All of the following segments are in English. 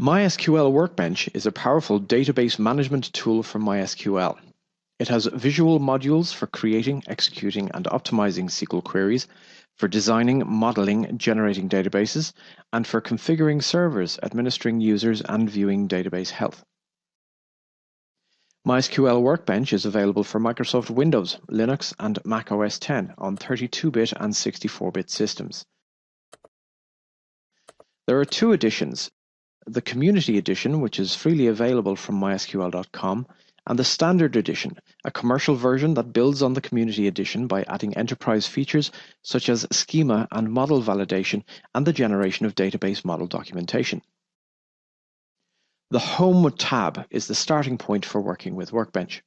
MySQL Workbench is a powerful database management tool from MySQL. It has visual modules for creating, executing, and optimizing SQL queries, for designing, modeling, generating databases, and for configuring servers, administering users, and viewing database health. MySQL Workbench is available for Microsoft Windows, Linux, and Mac OS X on 32-bit and 64-bit systems. There are two editions: the Community Edition, which is freely available from mysql.com, and the Standard Edition, a commercial version that builds on the Community Edition by adding enterprise features such as schema and model validation and the generation of database model documentation. The Home tab is the starting point for working with Workbench.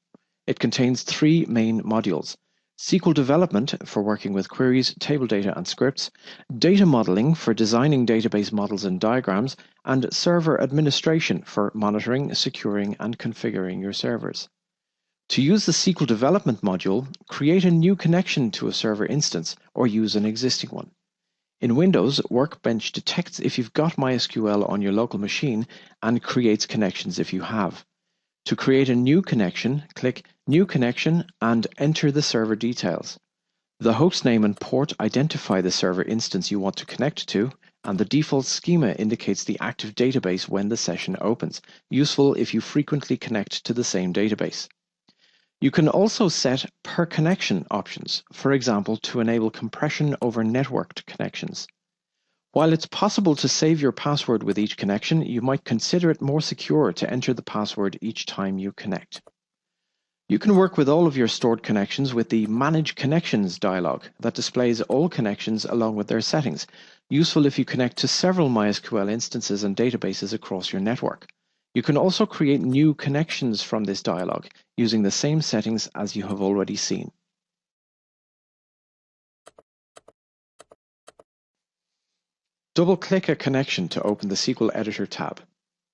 It contains three main modules: SQL development for working with queries, table data, and scripts, data modeling for designing database models and diagrams, and server administration for monitoring, securing, and configuring your servers. To use the SQL development module, create a new connection to a server instance or use an existing one. In Windows, Workbench detects if you've got MySQL on your local machine and creates connections if you have. To create a new connection, click New Connection and enter the server details. The hostname and port identify the server instance you want to connect to, and the default schema indicates the active database when the session opens, useful if you frequently connect to the same database. You can also set per connection options, for example, to enable compression over networked connections. While it's possible to save your password with each connection, you might consider it more secure to enter the password each time you connect. You can work with all of your stored connections with the Manage Connections dialog that displays all connections along with their settings, useful if you connect to several MySQL instances and databases across your network. You can also create new connections from this dialog using the same settings as you have already seen. Double-click a connection to open the SQL Editor tab.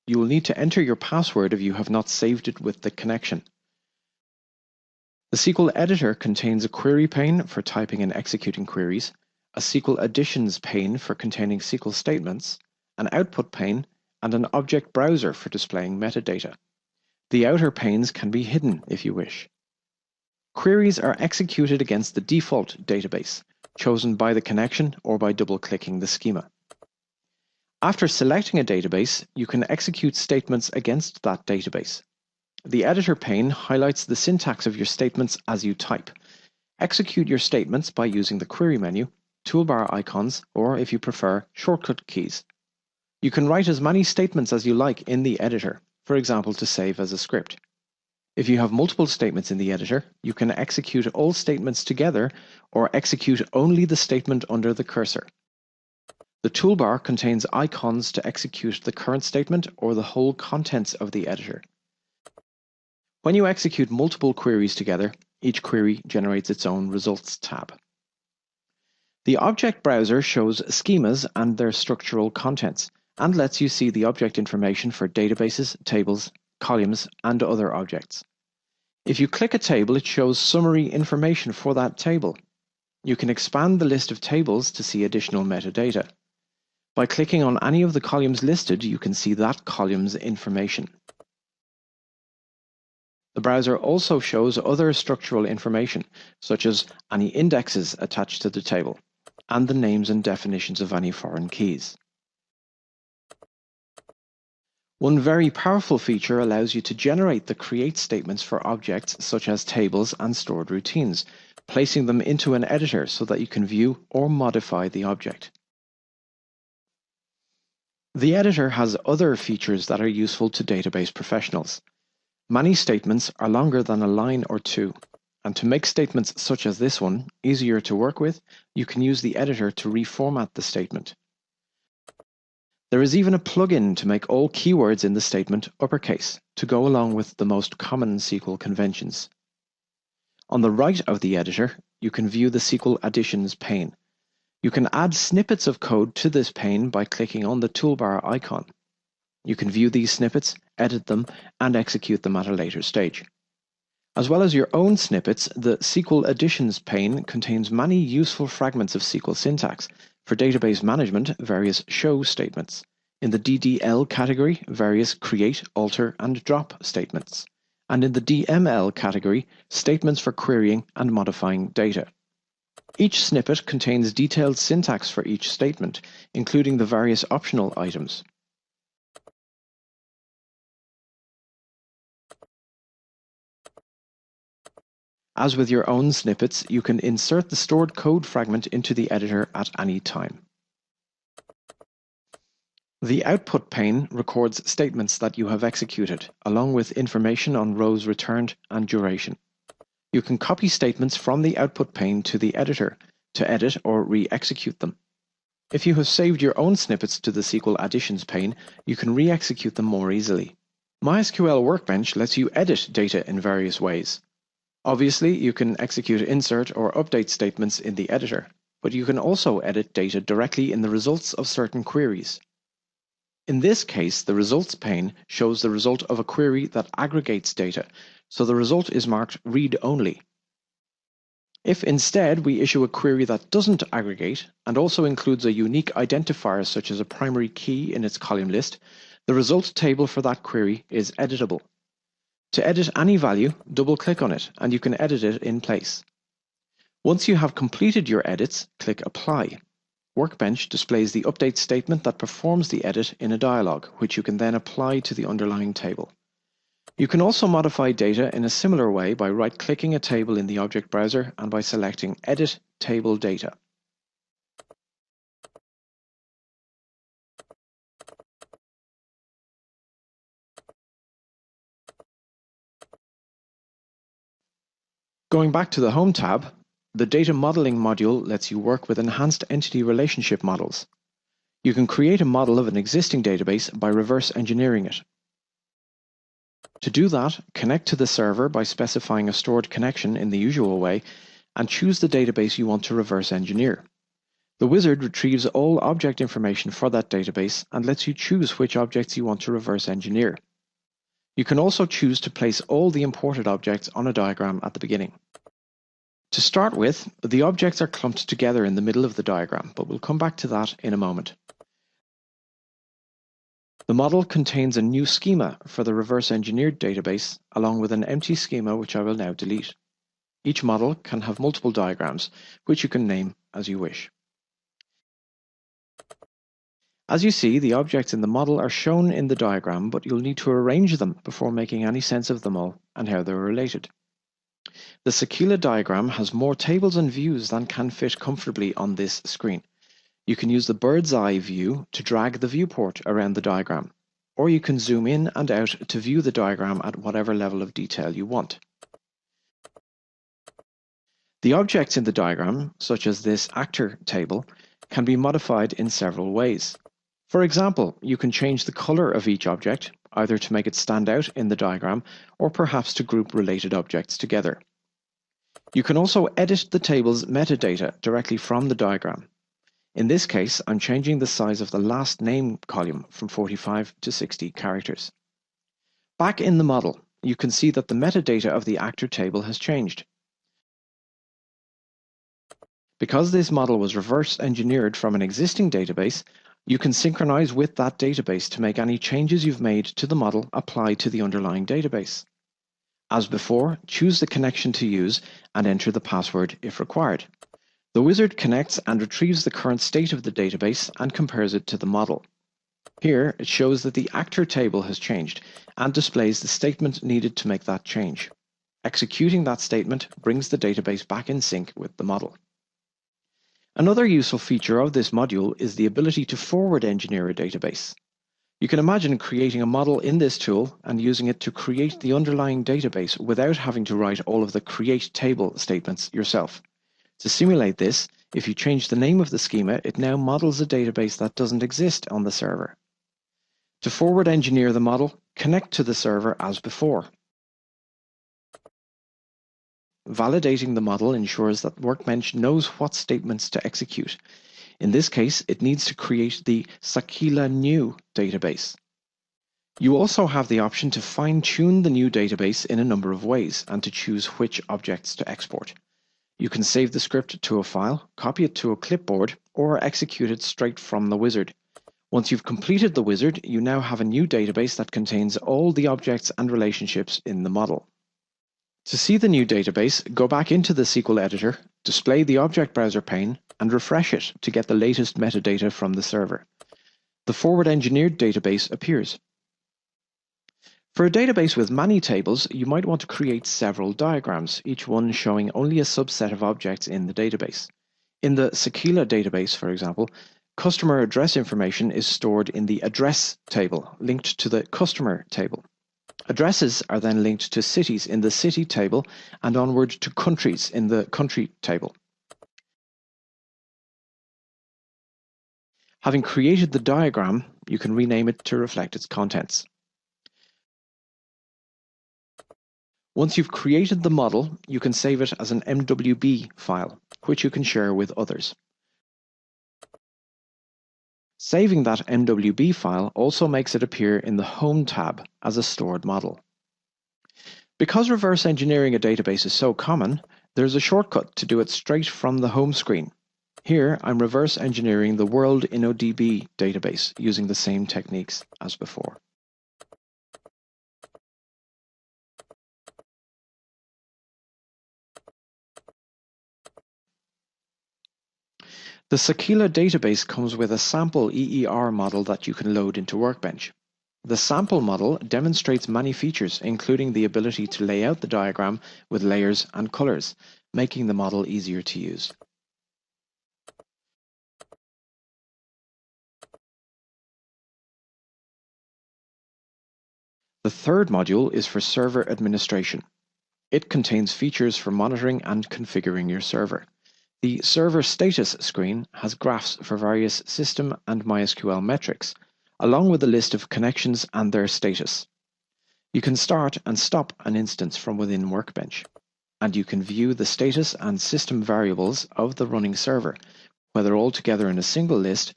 You will need to enter your password if you have not saved it with the connection. The SQL Editor contains a query pane for typing and executing queries, a SQL Additions pane for containing SQL statements, an output pane, and an object browser for displaying metadata. The outer panes can be hidden if you wish. Queries are executed against the default database, chosen by the connection or by double-clicking the schema. After selecting a database, you can execute statements against that database. The editor pane highlights the syntax of your statements as you type. Execute your statements by using the query menu, toolbar icons, or, if you prefer, shortcut keys. You can write as many statements as you like in the editor, for example, to save as a script. If you have multiple statements in the editor, you can execute all statements together or execute only the statement under the cursor. The toolbar contains icons to execute the current statement or the whole contents of the editor. When you execute multiple queries together, each query generates its own Results tab. The object browser shows schemas and their structural contents, and lets you see the object information for databases, tables, columns, and other objects. If you click a table, it shows summary information for that table. You can expand the list of tables to see additional metadata. By clicking on any of the columns listed, you can see that column's information. The browser also shows other structural information, such as any indexes attached to the table, and the names and definitions of any foreign keys. One very powerful feature allows you to generate the create statements for objects such as tables and stored routines, placing them into an editor so that you can view or modify the object. The editor has other features that are useful to database professionals. Many statements are longer than a line or two, and to make statements such as this one easier to work with, you can use the editor to reformat the statement. There is even a plugin to make all keywords in the statement uppercase to go along with the most common SQL conventions. On the right of the editor, you can view the SQL Additions pane. You can add snippets of code to this pane by clicking on the toolbar icon. You can view these snippets, edit them, and execute them at a later stage. As well as your own snippets, the SQL Additions pane contains many useful fragments of SQL syntax. For database management, various show statements. In the DDL category, various create, alter, and drop statements. And in the DML category, statements for querying and modifying data. Each snippet contains detailed syntax for each statement, including the various optional items. As with your own snippets, you can insert the stored code fragment into the editor at any time. The output pane records statements that you have executed, along with information on rows returned and duration. You can copy statements from the output pane to the editor to edit or re-execute them. If you have saved your own snippets to the SQL Additions pane, you can re-execute them more easily. MySQL Workbench lets you edit data in various ways. Obviously, you can execute insert or update statements in the editor, but you can also edit data directly in the results of certain queries. In this case, the results pane shows the result of a query that aggregates data, so the result is marked read-only. If instead we issue a query that doesn't aggregate and also includes a unique identifier such as a primary key in its column list, the result table for that query is editable. To edit any value, double-click on it and you can edit it in place. Once you have completed your edits, click Apply. Workbench displays the update statement that performs the edit in a dialog, which you can then apply to the underlying table. You can also modify data in a similar way by right-clicking a table in the object browser and by selecting Edit Table Data. Going back to the Home tab, the Data Modeling module lets you work with enhanced entity relationship models. You can create a model of an existing database by reverse engineering it. To do that, connect to the server by specifying a stored connection in the usual way and choose the database you want to reverse engineer. The wizard retrieves all object information for that database and lets you choose which objects you want to reverse engineer. You can also choose to place all the imported objects on a diagram at the beginning. To start with, the objects are clumped together in the middle of the diagram, but we'll come back to that in a moment. The model contains a new schema for the reverse engineered database, along with an empty schema which I will now delete. Each model can have multiple diagrams, which you can name as you wish. As you see, the objects in the model are shown in the diagram, but you'll need to arrange them before making any sense of them all and how they're related. The Sequela diagram has more tables and views than can fit comfortably on this screen. You can use the bird's eye view to drag the viewport around the diagram, or you can zoom in and out to view the diagram at whatever level of detail you want. The objects in the diagram, such as this actor table, can be modified in several ways. For example, you can change the color of each object, either to make it stand out in the diagram or perhaps to group related objects together. You can also edit the table's metadata directly from the diagram. In this case, I'm changing the size of the last name column from 45 to 60 characters. Back in the model, you can see that the metadata of the actor table has changed. Because this model was reverse engineered from an existing database, you can synchronize with that database to make any changes you've made to the model apply to the underlying database. As before, choose the connection to use and enter the password if required. The wizard connects and retrieves the current state of the database and compares it to the model. Here, it shows that the actor table has changed and displays the statement needed to make that change. Executing that statement brings the database back in sync with the model. Another useful feature of this module is the ability to forward engineer a database. You can imagine creating a model in this tool and using it to create the underlying database without having to write all of the create table statements yourself. To simulate this, if you change the name of the schema, it now models a database that doesn't exist on the server. To forward engineer the model, connect to the server as before. Validating the model ensures that Workbench knows what statements to execute. In this case, it needs to create the Sequela new database. You also have the option to fine-tune the new database in a number of ways and to choose which objects to export. You can save the script to a file, copy it to a clipboard, or execute it straight from the wizard. Once you've completed the wizard, you now have a new database that contains all the objects and relationships in the model. To see the new database, go back into the SQL editor, display the object browser pane, and refresh it to get the latest metadata from the server. The forward-engineered database appears. For a database with many tables, you might want to create several diagrams, each one showing only a subset of objects in the database. In the Sequila database, for example, customer address information is stored in the address table, linked to the customer table. Addresses are then linked to cities in the city table and onward to countries in the country table. Having created the diagram, you can rename it to reflect its contents. Once you've created the model, you can save it as an MWB file, which you can share with others. Saving that MWB file also makes it appear in the Home tab as a stored model. Because reverse engineering a database is so common, there's a shortcut to do it straight from the home screen. Here, I'm reverse engineering the World InnoDB database using the same techniques as before. The Sequila database comes with a sample EER model that you can load into Workbench. The sample model demonstrates many features, including the ability to lay out the diagram with layers and colors, making the model easier to use. The third module is for server administration. It contains features for monitoring and configuring your server. The Server Status screen has graphs for various system and MySQL metrics, along with a list of connections and their status. You can start and stop an instance from within Workbench, and you can view the status and system variables of the running server, whether all together in a single list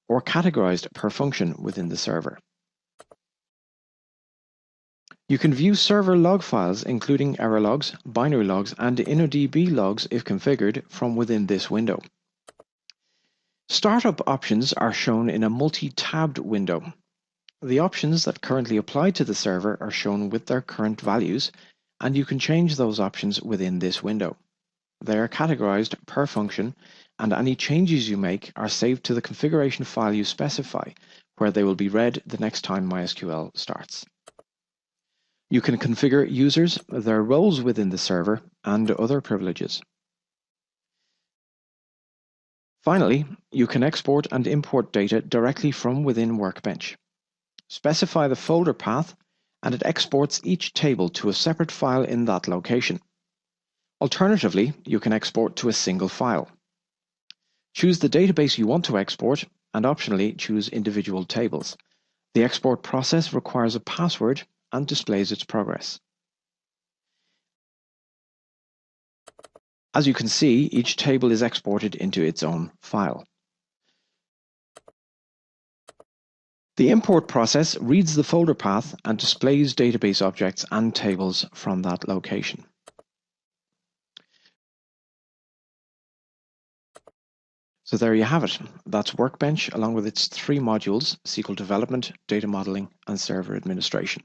or categorized per function within the server. You can view server log files, including error logs, binary logs, and InnoDB logs if configured from within this window. Startup options are shown in a multi-tabbed window. The options that currently apply to the server are shown with their current values, and you can change those options within this window. They are categorized per function, and any changes you make are saved to the configuration file you specify, where they will be read the next time MySQL starts. You can configure users, their roles within the server, and other privileges. Finally, you can export and import data directly from within Workbench. Specify the folder path, and it exports each table to a separate file in that location. Alternatively, you can export to a single file. Choose the database you want to export, and optionally choose individual tables. The export process requires a password and displays its progress. As you can see, each table is exported into its own file. The import process reads the folder path and displays database objects and tables from that location. So there you have it. That's Workbench along with its three modules: SQL development, data modeling, and server administration.